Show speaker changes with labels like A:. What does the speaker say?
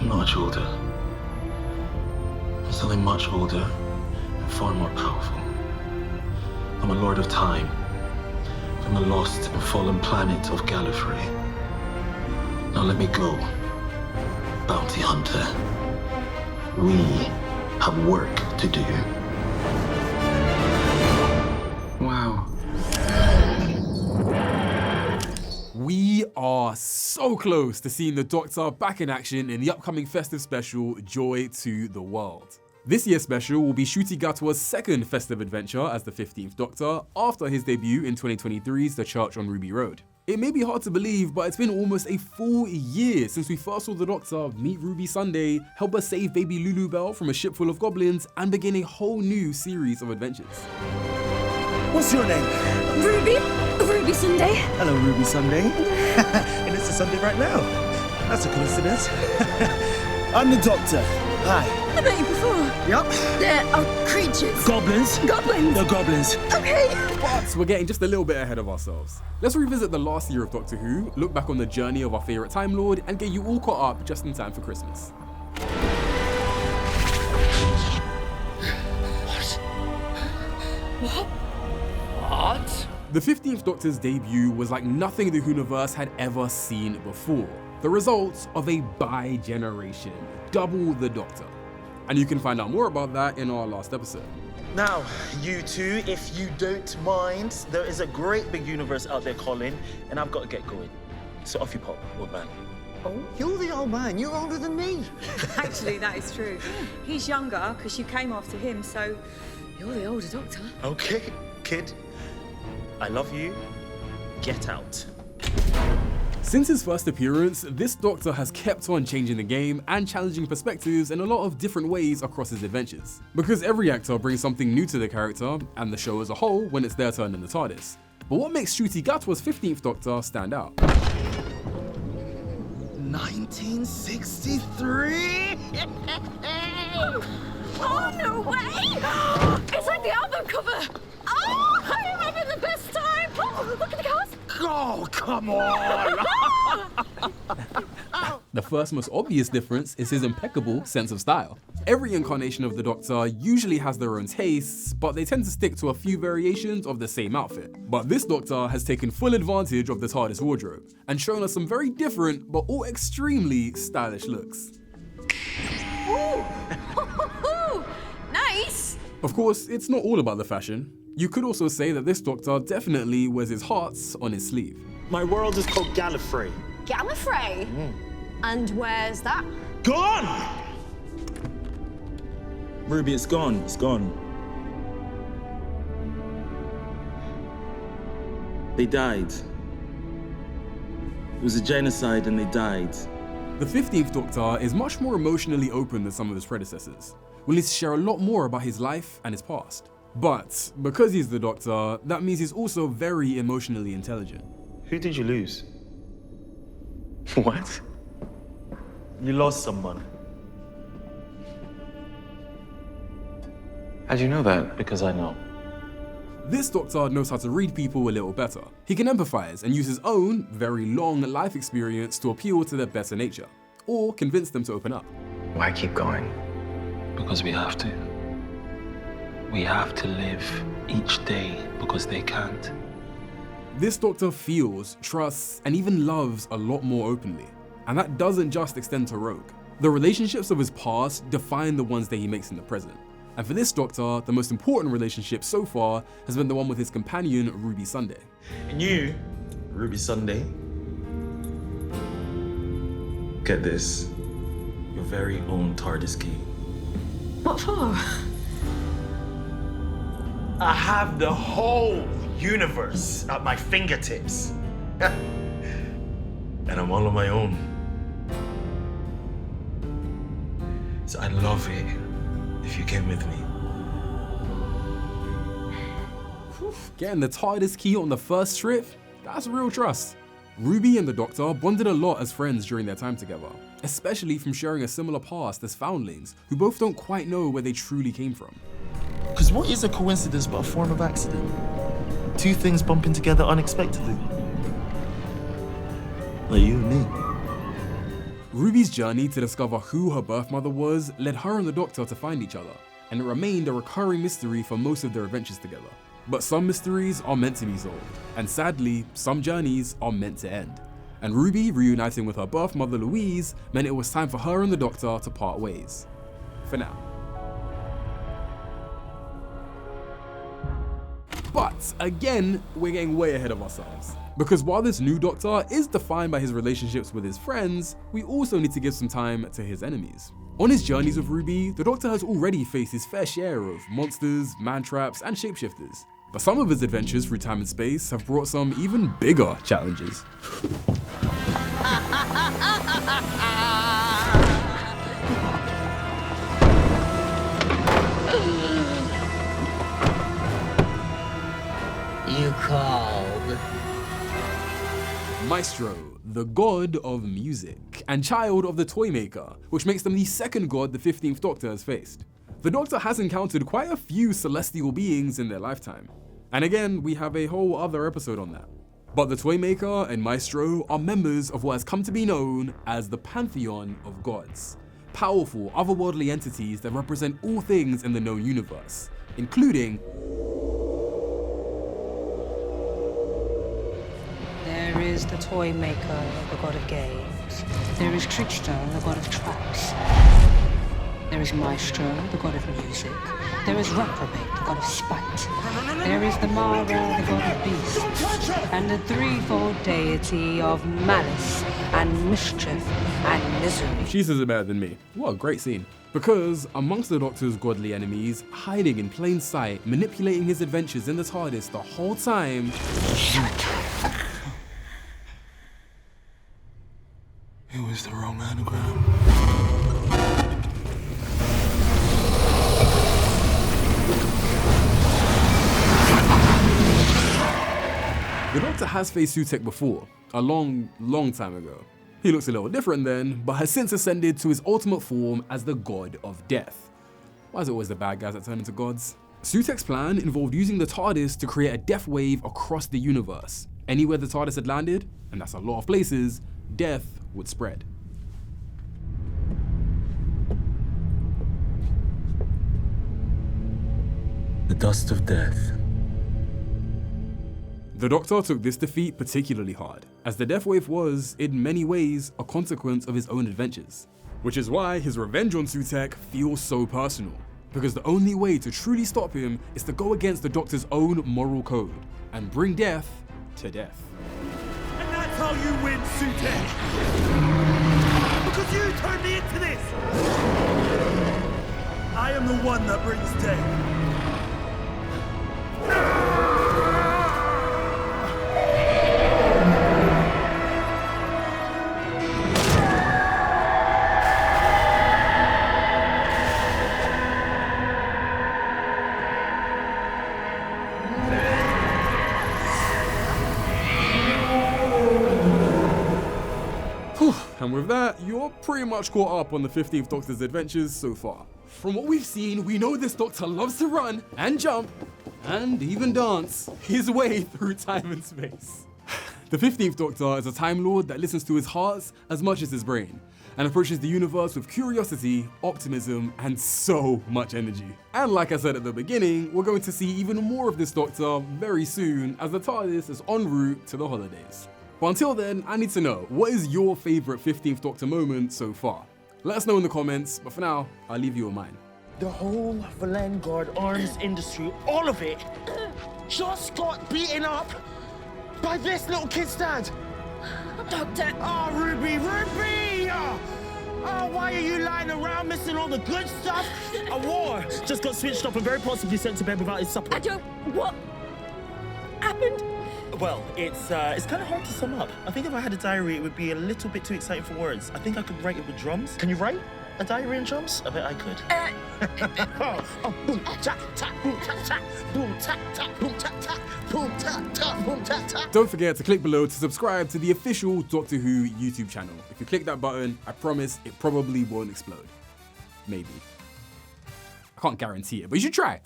A: much older. I'm something much older and far more powerful. I'm a lord of time from the lost and fallen planet of Gallifrey. Now let me go, bounty hunter. We have work to do. Wow.
B: We are so close to seeing the Doctor back in action in the upcoming festive special, Joy to the World. This year's special will be Ncuti Gatwa's second festive adventure as the 15th Doctor after his debut in 2023's The Church on Ruby Road. It may be hard to believe, but it's been almost a full year since we first saw the Doctor meet Ruby Sunday, help her save baby Lulu Bell from a ship full of goblins, and begin a whole new series of adventures.
C: What's your name?
D: Ruby Sunday.
C: Hello, Ruby Sunday. And it's a Sunday right now. That's a coincidence. I'm the Doctor. Hi.
D: I met you before.
C: Yep.
D: There are creatures.
C: Goblins.
D: Goblins.
C: The goblins.
D: Okay.
B: But we're getting just a little bit ahead of ourselves. Let's revisit the last year of Doctor Who, look back on the journey of our favourite Time Lord, and get you all caught up just in time for Christmas.
E: What?
B: The 15th Doctor's debut was like nothing the Whoniverse had ever seen before. The result of a bi-generation, double the Doctor. And you can find out more about that in our last episode.
F: Now, you two, if you don't mind, there is a great big universe out there, Colin, and I've got to get going. So off you pop, old man.
G: Oh, you're the old man. You're older than me.
H: Actually, that is true. He's younger because you came after him, so you're the older Doctor.
F: Okay, kid. I love you. Get out.
B: Since his first appearance, this Doctor has kept on changing the game and challenging perspectives in a lot of different ways across his adventures. Because every actor brings something new to the character, and the show as a whole when it's their turn in the TARDIS. But what makes Ncuti Gatwa's 15th Doctor stand out?
C: 1963?
D: Oh, no way! It's like the album cover. Oh, I'm having the best time. Oh, look at the cars.
C: Oh, come on!
B: The first most obvious difference is his impeccable sense of style. Every incarnation of the Doctor usually has their own tastes, but they tend to stick to a few variations of the same outfit. But this Doctor has taken full advantage of the TARDIS wardrobe and shown us some very different but all extremely stylish looks.
D: Ooh. Nice.
B: Of course, it's not all about the fashion. You could also say that this Doctor definitely wears his hearts on his sleeve.
F: My world is called Gallifrey.
D: Gallifrey? And where's that?
C: Gone! Ruby, it's gone. It's gone. They died. It was a genocide and they died.
B: The 15th Doctor is much more emotionally open than some of his predecessors, willing to share a lot more about his life and his past. But because he's the Doctor, that means he's also very emotionally intelligent.
F: Who did you lose? What? You lost someone.
A: How'd you know that?
F: Because I know.
B: This Doctor knows how to read people a little better. He can empathize and use his own, very long life experience to appeal to their better nature, or convince them to open up.
A: Why keep going? Because we have to. We have to live each day because they can't.
B: This Doctor feels, trusts, and even loves a lot more openly. And that doesn't just extend to Rogue. The relationships of his past define the ones that he makes in the present. And for this Doctor, the most important relationship so far has been the one with his companion, Ruby Sunday.
F: And you, Ruby Sunday, get this, your very own TARDIS key.
D: What for?
F: I have the whole universe at my fingertips. And I'm all on my own. So I'd love it if you came with me.
B: Getting the TARDIS key on the first trip, that's real trust. Ruby and the Doctor bonded a lot as friends during their time together, especially from sharing a similar past as foundlings who both don't quite know where they truly came from.
F: Because what is a coincidence but a form of accident? Two things bumping together unexpectedly. Like you and me.
B: Ruby's journey to discover who her birth mother was led her and the Doctor to find each other, and it remained a recurring mystery for most of their adventures together. But some mysteries are meant to be solved, and sadly, some journeys are meant to end. And Ruby reuniting with her birth mother Louise meant it was time for her and the Doctor to part ways. For now. But again, we're getting way ahead of ourselves. Because while this new Doctor is defined by his relationships with his friends, we also need to give some time to his enemies. On his journeys with Ruby, the Doctor has already faced his fair share of monsters, man-traps, and shapeshifters. But some of his adventures through time and space have brought some even bigger challenges.
E: You called.
B: Maestro, the god of music, and child of the Toymaker, which makes them the second god the 15th Doctor has faced. The Doctor has encountered quite a few celestial beings in their lifetime. And again, we have a whole other episode on that. But the Toymaker and Maestro are members of what has come to be known as the Pantheon of gods. Powerful, otherworldly entities that represent all things in the known universe, including
I: There is the Toymaker, the god of games. There is Trickster, the god of traps. There is Maestro, the god of music. There is Reprobate, the god of spite. There is the Mara, the god of beasts. And the threefold deity of malice and mischief and misery.
B: She says it better than me. What a great scene. Because amongst the Doctor's godly enemies, hiding in plain sight, manipulating his adventures in the TARDIS the whole time,
A: It was the wrong anagram.
B: the Doctor has faced Sutekh before, a long time ago. He looks a little different then, but has since ascended to his ultimate form as the god of death. Why is it always the bad guys that turn into gods? Sutekh's plan involved using the TARDIS to create a death wave across the universe. Anywhere the TARDIS had landed, and that's a lot of places, death would spread.
A: The dust of death.
B: The Doctor took this defeat particularly hard, as the death wave was, in many ways, a consequence of his own adventures. Which is why his revenge on Sutekh feels so personal, because the only way to truly stop him is to go against the Doctor's own moral code, and bring death to death.
C: And that's how you win, Sutekh! Because you turned me into this! I am the one that brings death.
B: And with that, you're pretty much caught up on the 15th Doctor's adventures so far. From what we've seen, we know this Doctor loves to run and jump and even dance his way through time and space. The 15th Doctor is a Time Lord that listens to his heart as much as his brain, and approaches the universe with curiosity, optimism, and so much energy. And like I said at the beginning, we're going to see even more of this Doctor very soon as the TARDIS is en route to the holidays. But until then, I need to know, what is your favourite 15th Doctor moment so far? Let us know in the comments, but for now, I'll leave you with mine.
F: The whole Valengard arms industry, all of it, just got beaten up by this little kid's dad.
D: Doctor.
F: Oh, Ruby, Ruby! Oh, why are you lying around missing all the good stuff? A war just got switched off and very possibly sent to bed without his supper.
D: I don't... What happened?
F: Well, it's kind of hard to sum up. I think if I had a diary, it would be a little bit too exciting for words. I think I could write it with drums. Can you write a diary in drums? I bet I could. Oh, boom, ta, ta, boom, ta, ta, boom, ta, ta, boom, ta, ta, boom, ta, ta, boom, ta, ta.
B: Don't forget to click below to subscribe to the official Doctor Who YouTube channel. If you click that button, I promise it probably won't explode. Maybe. I can't guarantee it, but you should try.